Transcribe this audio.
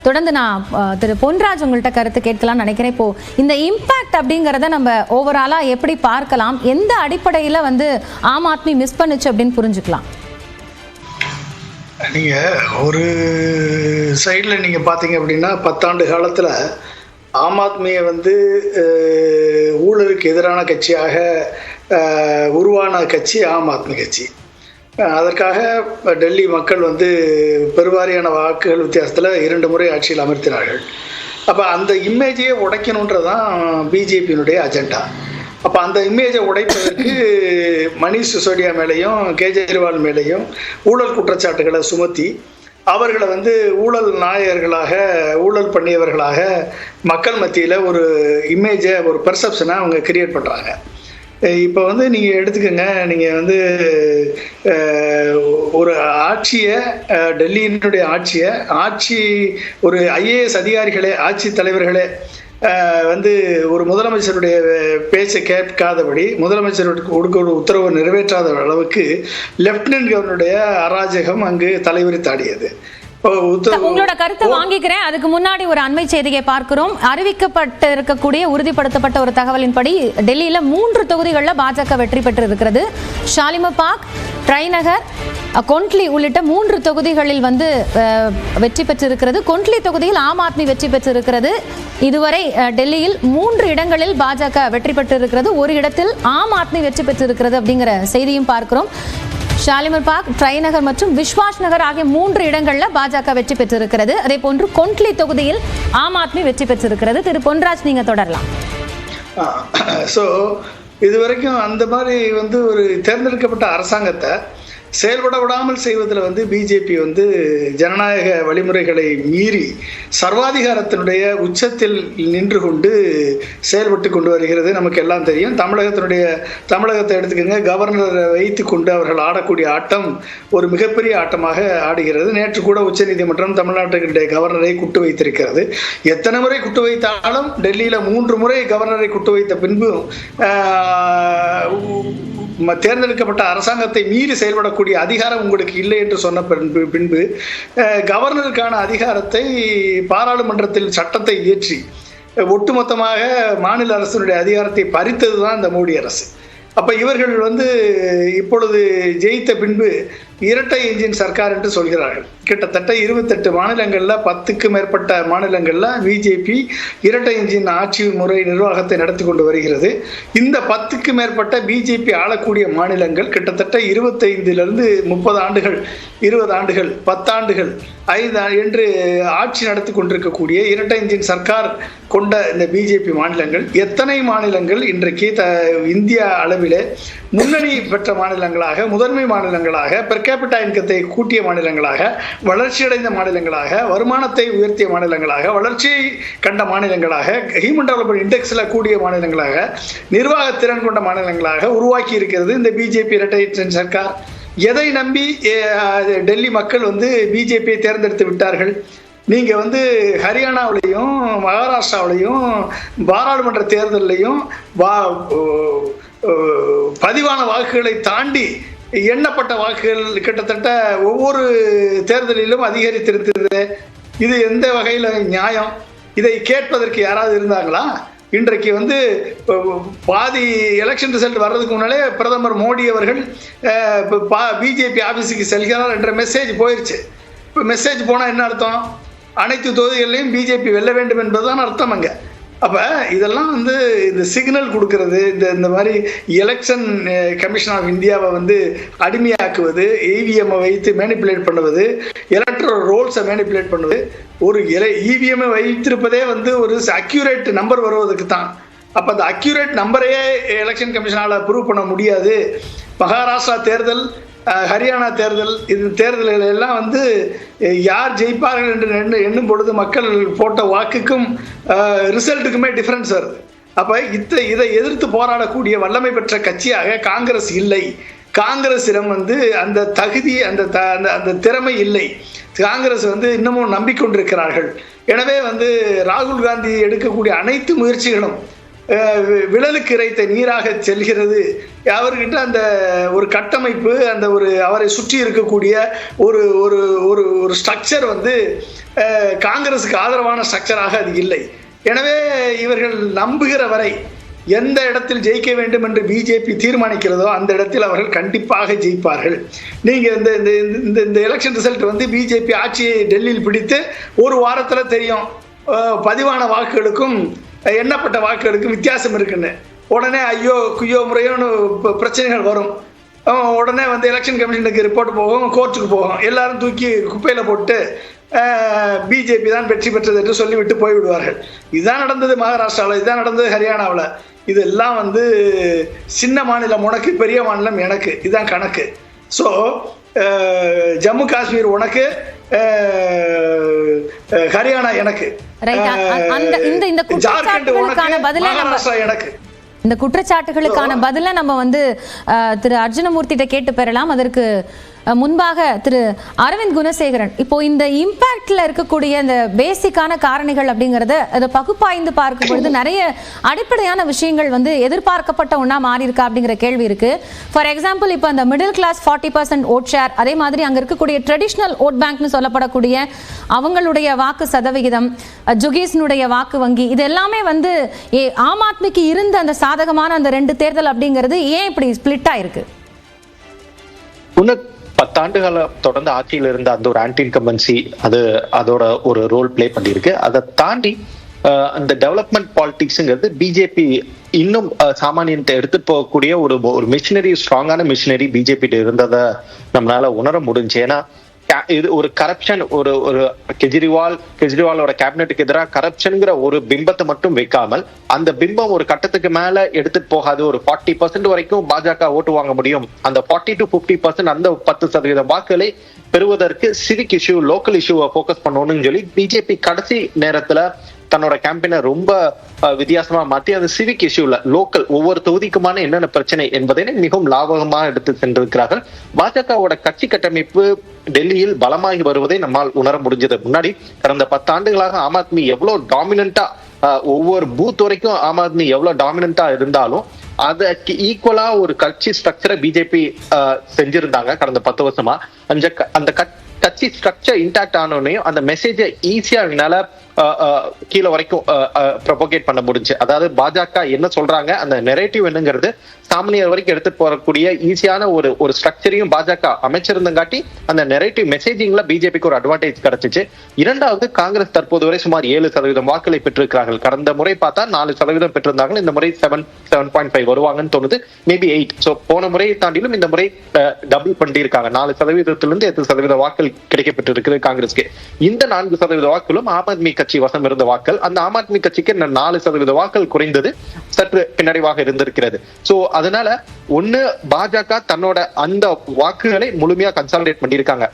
தொடர்ந்து நான் திரு பொன்ராஜ் உங்கள்கிட்ட கருத்து கேட்கலாம்னு நினைக்கிறேன். இப்போ இந்த இம்பாக்ட் அப்படிங்கிறத நம்ம ஓவராலா எப்படி பார்க்கலாம், எந்த அடிப்படையில் ஆம் ஆத்மி மிஸ் பண்ணுச்சு அப்படின்னு புரிஞ்சுக்கலாம்? நீங்க ஒரு சைடில் நீங்க பார்த்தீங்க அப்படின்னா 10 ஆண்டு காலத்தில் ஆம் ஆத்மியை ஊழலுக்கு எதிரான கட்சியாக உருவான கட்சி ஆம் ஆத்மி கட்சி. அதற்காக டெல்லி மக்கள் பெருவாரியான வாக்குகள் வித்தியாசத்தில் 2 முறை ஆட்சியில் அமர்த்தினார்கள். அப்போ அந்த இமேஜையே உடைக்கணுன்றதான் பிஜேபியினுடைய அஜெண்டா. அப்போ அந்த இமேஜை உடைப்பதற்கு மணீஷ் சிசோடியா மேலேயும் கேஜ்ரிவால் மேலேயும் ஊழல் குற்றச்சாட்டுகளை சுமத்தி அவர்களை ஊழல் நாயகர்களாக, ஊழல் பண்ணியவர்களாக மக்கள் மத்தியில் ஒரு இமேஜை, ஒரு பெர்செப்ஷனை அவங்க கிரியேட் பண்ணுறாங்க. இப்போ நீங்கள் எடுத்துக்கோங்க, நீங்கள் ஒரு ஆட்சியை, டெல்லியினுடைய ஆட்சி ஒரு ஐஏஎஸ் அதிகாரிகளே, ஆட்சி தலைவர்களே ஒரு முதலமைச்சருடைய பேச்சை கேட்காதபடி, முதலமைச்சருக்கு கொடுக்க ஒரு உத்தரவை நிறைவேற்றாத அளவுக்கு லெப்டினன்ட் கவர்னருடைய அராஜகம் அங்கு தலைவிரித்தாடியது. உங்களோட கருத்தை வாங்கிக்கிறேன். அதுக்கு முன்னாடி ஒரு அண்மை செய்தியை பார்க்கிறோம். அறிவிக்கப்பட்டு இருக்கக்கூடிய, உறுதிப்படுத்தப்பட்ட ஒரு தகவலின்படி டெல்லியில 3 தொகுதிகளில் பாஜக வெற்றி பெற்று இருக்கிறது. ஷாலிமர் பாக், ட்ரைநகர், கொண்ட்லி உள்ளிட்ட 3 தொகுதிகளில் வெற்றி பெற்றிருக்கிறது. கொண்ட்லி தொகுதியில் ஆம் ஆத்மி வெற்றி பெற்றிருக்கிறது. இதுவரை டெல்லியில் 3 இடங்களில் பாஜக வெற்றி பெற்றிருக்கிறது, ஒரு இடத்தில் ஆம் ஆத்மி வெற்றி பெற்றிருக்கிறது அப்படிங்கிற செய்தியும் பார்க்கிறோம். ஷாலிமர் பாக், ட்ரைநகர் மற்றும் விஸ்வாஸ் நகர் ஆகிய 3 இடங்களில் பாஜக வெற்றி பெற்றிருக்கிறது. அதே போன்று கொண்ட்லி தொகுதியில் ஆம் ஆத்மி வெற்றி பெற்றிருக்கிறது. திரு பொன்ராஜ், நீங்க தொடரலாம். இதுவரைக்கும் அந்த மாதிரி ஒரு தேர்ந்தெடுக்கப்பட்ட அரசாங்கத்தை செயல்பட விடாமல் செய்வதில் பிஜேபி ஜனநாயக வழிமுறைகளை மீறி சர்வாதிகாரத்தினுடைய உச்சத்தில் நின்று கொண்டு செயல்பட்டு கொண்டு வருகிறது. நமக்கு எல்லாம் தெரியும். தமிழகத்தை எடுத்துக்கோங்க, கவர்னரை வைத்து கொண்டு அவர்கள் ஆடக்கூடிய ஆட்டம் ஒரு மிகப்பெரிய ஆட்டமாக ஆடுகிறது. நேற்று கூட உச்சநீதிமன்றம் தமிழ்நாட்டுடைய கவர்னரை குட்டு வைத்திருக்கிறது. எத்தனை முறை குட்டு வைத்தாலும் டெல்லியில் 3 முறை கவர்னரை குட்டு வைத்த பின்பும் தேர்ந்தெடுக்கப்பட்ட அரசாங்கத்தை மீறி செயல்படக்கூடிய அதிகாரம் உங்களுக்கு இல்லை என்று சொன்ன பின்பு கவர்னருக்கான அதிகாரத்தை பாராளுமன்றத்தில் சட்டத்தை இயற்றி ஒட்டுமொத்தமாக மாநில அரசினுடைய அதிகாரத்தை பறித்ததுதான் இந்த மோடி அரசு. அப்ப இவர்கள் இப்பொழுது ஜெயித்த பின்பு இரட்டை என்ஜின் சர்க்கார் என்று சொல்கிறார்கள். கிட்டத்தட்ட 28 மாநிலங்கள்ல 10க்கு மேற்பட்ட மாநிலங்கள்ல பிஜேபி இரட்டை என்ஜின் ஆட்சி முறை நிர்வாகத்தை நடத்தி கொண்டு வருகிறது. இந்த 10க்கு மேற்பட்ட பிஜேபி ஆளக்கூடிய மாநிலங்கள் கிட்டத்தட்ட 25லிருந்து 30 ஆண்டுகள், 20 ஆண்டுகள், 10 ஆண்டுகள், 5 என்று ஆட்சி நடத்தி கொண்டிருக்கக்கூடிய இரட்டை என்ஜின் சர்க்கார் கொண்ட இந்த பிஜேபி மாநிலங்கள் எத்தனை மாநிலங்கள் இன்றைக்கு இந்தியா அளவிலே முன்னணி பெற்ற மாநிலங்களாக, முதன்மை மாநிலங்களாக, பெர் கேபிட்டா இன்கத்தை கூட்டிய மாநிலங்களாக, வளர்ச்சியடைந்த மாநிலங்களாக, வருமானத்தை உயர்த்திய மாநிலங்களாக, வளர்ச்சியை கண்ட மாநிலங்களாக, ஹியூமன் டெவலப்மெண்ட் இண்டெக்ஸ்ல கூடிய மாநிலங்களாக, நிர்வாக திறன் கொண்ட மாநிலங்களாக உருவாக்கி இருக்கிறது இந்த பிஜேபி இரட்டை என்ஜின் சர்க்கார். எதை நம்பி டெல்லி மக்கள் பிஜேபியை தேர்ந்தெடுத்து விட்டார்கள்? நீங்க ஹரியானாவிலையும் மகாராஷ்டிராவிலையும் பாராளுமன்ற தேர்தலையும் பதிவான வாக்குகளை தாண்டி எண்ணப்பட்ட வாக்குகள் கிட்டத்தட்ட ஒவ்வொரு தேர்தலிலும் அதிகரித்திருக்கிறது. இது எந்த வகையில் நியாயம்? இதை கேட்பதற்கு யாராவது இருந்தாங்களா? இன்றைக்கு பாதி எலெக்ஷன் ரிசல்ட் வர்றதுக்கு முன்னாலே பிரதமர் மோடி அவர்கள் பிஜேபி ஆஃபீஸுக்கு செல்கிறார் என்ற மெசேஜ் போயிடுச்சு. இப்போ மெசேஜ் போனால் என்ன அர்த்தம்? அனைத்து தொகுதிகளிலையும் பிஜேபி வெல்ல வேண்டும் என்பதுதான் அர்த்தம் அங்கே. அப்போ இதெல்லாம் இந்த சிக்னல் கொடுக்கறது, இந்த மாதிரி எலெக்ஷன் கமிஷன் ஆஃப் இந்தியாவை அடிமையாக்குவது, இவிஎம்ஐ வைத்து மேனிப்புலேட் பண்ணுவது, எலக்ட்ரல் ரோல்ஸை மேனிப்புலேட் பண்ணுவது, ஒரு இவிஎம்ஐ வைத்திருப்பதே ஒரு அக்யூரேட் நம்பர் வருவதற்கு தான். அப்போ அந்த அக்யூரேட் நம்பரையே எலெக்ஷன் கமிஷனால் ப்ரூவ் பண்ண முடியாது. மகாராஷ்டிரா தேர்தல், ஹரியானா தேர்தல், இந்த தேர்தல்கள் எல்லாம் யார் ஜெயிப்பார்கள் என்று எண்ணும் பொழுது மக்கள் போட்ட வாக்குக்கும் ரிசல்ட்டுக்குமே டிஃபரன்ஸ் வருது. அப்போ இதை எதிர்த்து போராடக்கூடிய வல்லமை பெற்ற கட்சியாக காங்கிரஸ் இல்லை. காங்கிரஸிடம் அந்த தகுதி, அந்த திறமை இல்லை. காங்கிரஸ் இன்னமும் நம்பிக்கொண்டிருக்கிறார்கள். எனவே ராகுல் காந்தி எடுக்கக்கூடிய அனைத்து முயற்சிகளும் விழலுக்கு இறைத்த நீராக செல்கிறது. அவர்கிட்ட அந்த ஒரு கட்டமைப்பு, அந்த ஒரு அவரை சுற்றி இருக்கக்கூடிய ஒரு ஒரு ஒரு ஒரு ஸ்ட்ரக்சர் வந்து காங்கிரஸுக்கு ஆதரவான ஸ்ட்ரக்சராக அது இல்லை. எனவே இவர்கள் நம்புகிற வரை எந்த இடத்தில் ஜெயிக்க வேண்டும் என்று பிஜேபி தீர்மானிக்கிறதோ அந்த இடத்தில் அவர்கள் கண்டிப்பாக ஜெயிப்பார்கள். நீங்க இந்த எலெக்ஷன் ரிசல்ட் வந்து பிஜேபி ஆட்சியை டெல்லியில் பிடித்து ஒரு வாரத்தில் தெரியும் பதிவான வாக்குகளுக்கும் எண்ணப்பட்ட வாக்குகளுக்கும் வித்தியாசம் இருக்குன்னு. உடனே ஐயோ குய்யோ முறையோன்னு பிரச்சனைகள் வரும். உடனே வந்து எலெக்ஷன் கமிஷனுக்கு ரிப்போர்ட் போகும், கோர்ட்டுக்கு போகும். எல்லாரும் தூக்கி குப்பையில் போட்டு பிஜேபி தான் வெற்றி பெற்றது என்று சொல்லிவிட்டு போய்விடுவார்கள். இதுதான் நடந்தது மகாராஷ்டிராவில், இதுதான் நடந்தது ஹரியானாவில். இதெல்லாம் வந்து சின்ன மாநிலம் உனக்கு, பெரிய மாநிலம் எனக்கு, இதுதான் கணக்கு. ஸோ ஜம்மு காஷ்மீர் உனக்கு, ஹரியானா எனக்கு, ஜார்க்கண்ட் உனக்கு, மகாராஷ்டிரா எனக்கு. இந்த குற்றச்சாட்டுகளுக்கான பதில நம்ம வந்து திரு அர்ஜுனமூர்த்திட்ட கேட்டு பெறலாம். அதற்கு முன்பாக திரு அரவிந்த் குணசேகரன், இப்போ இந்த இம்பாக்ட்ல இருக்கக்கூடிய இந்த பேசிக்கான காரணிகள் அப்படிங்கறத அதை பகுப்பாய்ந்து பார்க்கும் பொழுது நிறைய அடிப்படையான விஷயங்கள் வந்து எதிர்பார்க்கப்பட்ட ஒண்ணா மாறி இருக்கா அப்படிங்கிற கேள்வி இருக்கு. ஃபார் எக்ஸாம்பிள், இப்போ அந்த மிடில் கிளாஸ் 40% ஓட் ஷேர், அதே மாதிரி அங்க இருக்கக்கூடிய ட்ரெடிஷனல் ஓட் பேங்க்னு சொல்லப்படக்கூடிய அவங்களுடைய வாக்கு சதவிகிதம், ஜுகீஸ்னுடைய வாக்கு வங்கி, இது எல்லாமே வந்து ஆம் ஆத்மிக்கு இருந்த அந்த சாதகமான அந்த 2 தேர்தல் அப்படிங்கிறது ஏன் இப்படி ஸ்பிளிட் ஆயிருக்கு? 10 ஆண்டுகால தொடர்ந்து ஆட்சியில் இருந்த அந்த ஒரு ஆன்டி இன்கம்பன்சி அதோட ஒரு ரோல் பிளே பண்ணியிருக்கு. அதை தாண்டி அந்த டெவலப்மெண்ட் பாலிடிக்ஸ்ங்கிறது பிஜேபி இன்னும் சாமானியத்தை எடுத்துட்டு போகக்கூடிய ஒரு மிஷினரி, ஸ்ட்ராங்கான மிஷினரி பிஜேபி இருந்ததை நம்மளால உணர முடிஞ்சு. ஏன்னா இது ஒரு கரப்ஷன், ஒரு கெஜ்ரிவாலோட கேபினெட்டுக்கு எதிராக கரப்ஷன்ங்கிற ஒரு பிம்பத்தை மட்டும் வைக்காமல் அந்த பிம்பம் ஒரு கட்டத்துக்கு மேல எடுத்துட்டு போகாது. ஒரு 40% வரைக்கும் பாஜக ஓட்டு வாங்க முடியும். அந்த 40 to 50% அந்த 10% வாக்குகளை பெறுவதற்கு சிவிக் இஷ்யூ, லோக்கல் இஷ்யூவை போக்கஸ் பண்ணணும்னு சொல்லி பிஜேபி கடைசி நேரத்துல தன்னோட கேம்பெயினை ரொம்ப வித்தியாசமா மாத்தி அந்த சிவிக் இஷ்யூல லோக்கல் ஒவ்வொரு தொகுதிக்குமான என்னென்ன பிரச்சனை என்பதை மிகவும் லாபகமாக எடுத்து சென்றிருக்கிறார்கள். பாஜகவோட கட்சி கட்டமைப்பு டெல்லியில் பலமாகி வருவதை நம்மால் உணர முடிஞ்சது. முன்னாடி கடந்த 10 ஆண்டுகளாக ஆம் ஆத்மி எவ்வளவு டாமினண்டா, ஒவ்வொரு பூத் வரைக்கும் ஆம் ஆத்மி எவ்வளவு டாமினண்டா இருந்தாலும் அதற்கு ஈக்குவலா ஒரு கட்சி ஸ்ட்ரக்சரை பிஜேபி செஞ்சிருந்தாங்க கடந்த 10 வருஷமா. அந்த கட்சி ஸ்ட்ரக்சர் இன்டாக்ட் ஆனோடனையும் அந்த மெசேஜை ஈஸியா என்னால கீழே வரைக்கும் ப்ரொபோகேட் பண்ண முடிஞ்சு. அதாவது பாஜக என்ன சொல்றாங்க, அந்த நெரேட்டிவ் என்னங்கிறது சாமானியர் வரைக்கும் எடுத்துட்டு போகக்கூடிய ஈஸியான ஒரு ஸ்ட்ரக்சரையும் பாஜக அமைச்சிருந்தங்காட்டி அந்த நெரேட்டிவ் மெசேஜிங்ல பிஜேபிக்கு ஒரு அட்வான்டேஜ் கிடைச்சிச்சு. இரண்டாவது, காங்கிரஸ் தற்போது வரை சுமார் 7% வாக்குகளை பெற்றிருக்கிறார்கள். கடந்த முறை பார்த்தா 4% பெற்றிருந்தாங்க. இந்த முறை 7.5 வருவாங்கன்னு தோணுது, மேபி 8. ஸோ போன முறையை தாண்டிலும் இந்த முறை டபுள் பண்ணிருக்காங்க. 4%-லிருந்து 8% வாக்குகள் கிடைக்கப்பட்டிருக்கிறது காங்கிரஸ்க்கு. இந்த 4% வாக்குகளும் ஆம் ஆத்மி கட்சி வசம் இருந்த வாக்கள். அந்த ஆம் ஆத்மி கட்சிக்கு 4% வாக்கள் குறைந்தது சற்று பின்னடைவாக இருந்திருக்கிறது. சோ அதனால ஒண்ணு பாஜக தன்னோட அந்த வாக்குகளை முழுமையா கன்சாலிடேட் பண்ணியிருக்காங்க.